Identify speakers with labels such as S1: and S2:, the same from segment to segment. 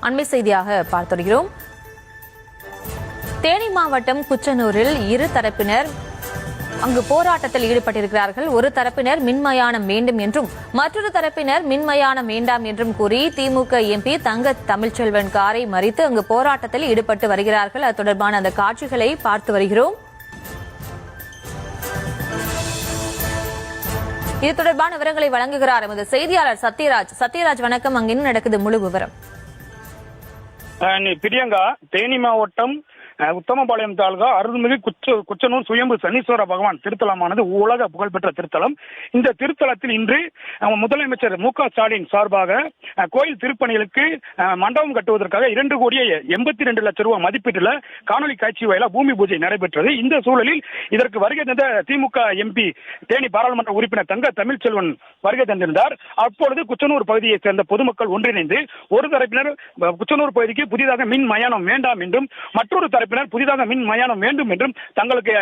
S1: அண்மை செய்தியாக பார்த்து வருகிறோம். தேனி மாவட்டம் குச்சனூரில் இரு தரப்பினர் அங்கு போராட்டத்தில் ஈடுபட்டிருக்கிறார்கள். ஒரு தரப்பினர் மின்மயானம் வேண்டும் என்றும் மற்றொரு தரப்பினர் மின்மயானம் வேண்டாம் என்றும் கூறி திமுக எம்பி தங்க தமிழ்ச்செல்வன் காரை மறித்து அங்கு போராட்டத்தில் ஈடுபட்டு வருகிறார்கள். அது தொடர்பான அந்த காட்சிகளை பார்த்து வருகிறோம். இது தொடர்பான விவரங்களை வழங்குகிறார் எமது செய்தியாளர் சத்யராஜ். சத்யராஜ், வணக்கம். அங்கு என்ன நடக்குது, முழு விவரம்?
S2: பிரியங்கா, தேனி மாவட்டம் உத்தமபாளையம் தாலுகா அருள்மிகு குச்சனூர் சுயம்பு சனீஸ்வர பகவான் திருத்தலமானது உலக புகழ்பெற்ற திருத்தலம். இந்த திருத்தலத்தில் இன்று முதலமைச்சர் மு.க. ஸ்டாலின் சார்பாக கோயில் திருப்பணிகளுக்கு மண்டபம் கட்டுவதற்காக 2,82,00,000 ரூபாய் மதிப்பீட்டில் காணொலி காட்சி வாயிலா பூமி பூஜை நடைபெற்றது. இந்த சூழலில் இதற்கு வருகை தந்த திமுக எம்பி தேனி பாராளுமன்ற உறுப்பினர் தங்க தமிழ்ச்செல்வன் வருகை தந்திருந்தார். அப்பொழுது குச்சனூர் பகுதியைச் சேர்ந்த பொதுமக்கள் ஒன்றிணைந்து ஒரு தரப்பினர் குச்சனூர் பகுதிக்கு புதிதாக மின் மயானம் வேண்டாம் என்றும் மற்றொரு தரப்பினர் புதிதாக மின் மயானம் வேண்டும் என்றும் தங்களுக்கு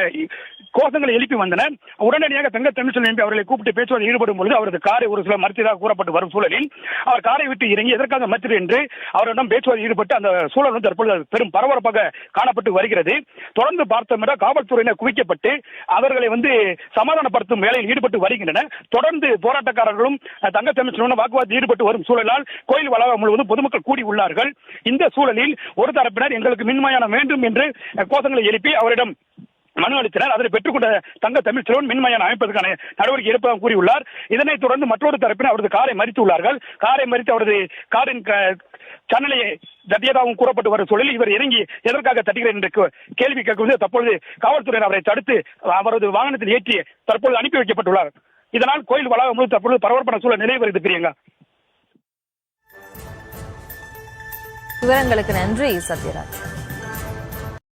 S2: கோஷங்களை எழுப்பி வந்தனர். உடனடியாக தங்க தமிழ்ச்செல்வன் எம்பி அவர்களை கூப்பிட்டு பேச்சுவார்த்தை ஈடுபடும் பொழுது அவரது காரை ஒரு சில மறுத்ததாக கூறப்பட்டு வரும் சூழலில் அவர் காரை விட்டு இறங்கி எதற்காக மறுத்தது என்று அவரிடம் பேச்சுவார்த்தை ஈடுபட்டு அந்த சூழல் தற்பொழுது பெரும் பரபரப்பாக காணப்பட்டு வருகிறது. தொடர்ந்து பார்த்தோம் என்றால் காவல்துறையினர் குவிக்கப்பட்டு அவர்களை சமாதானப்படுத்தும் வேலையில் ஈடுபட்டு வருகின்றனர். தொடர்ந்து போராட்டக்காரர்களும் தங்க தமிழ்ச்செல்வன் வாக்குவாதத்தில் ஈடுபட்டு வரும் சூழலால் கோயில் வளாகம் முழுவதும் பொதுமக்கள் கூடி உள்ளார்கள். இந்த சூழலில் ஒரு தரப்பினர் எங்களுக்கு மின்மயானம் வேண்டும் என்று கோஷங்களை எழுப்பி அவரிடம் மனு அளித்தனர். அதனை பெற்றுக்கொண்ட தங்க தமிழ்ச்செல்வன் மின்மயானம் அமைப்பதற்கான நடவடிக்கை எடுப்பதாக கூறியுள்ளார். இதனைத் தொடர்ந்து மற்றொரு தரப்பினர் அவரது காரை மறித்துள்ளார்கள். காரை மறித்து அவரது காரின் சன்னலை தட்டியதாகவும் கூறப்பட்டு வரும் சூழலில் இவர் இறங்கி எதற்காக தட்டுகிறார் என்று கேள்வி கேட்கும்போது தற்பொழுது காவல்துறையினர் அவரை தடுத்து அவரது வாகனத்தில் ஏற்றி தற்பொழுது அனுப்பி வைக்கப்பட்டுள்ளார். இதனால் கோயில் வளாகம் தற்பொழுது பரபரப்பான சூழல் நிலை வருகிறது. பிரியங்கா,
S1: விவரங்களுக்கு நன்றி சத்யராஜ்.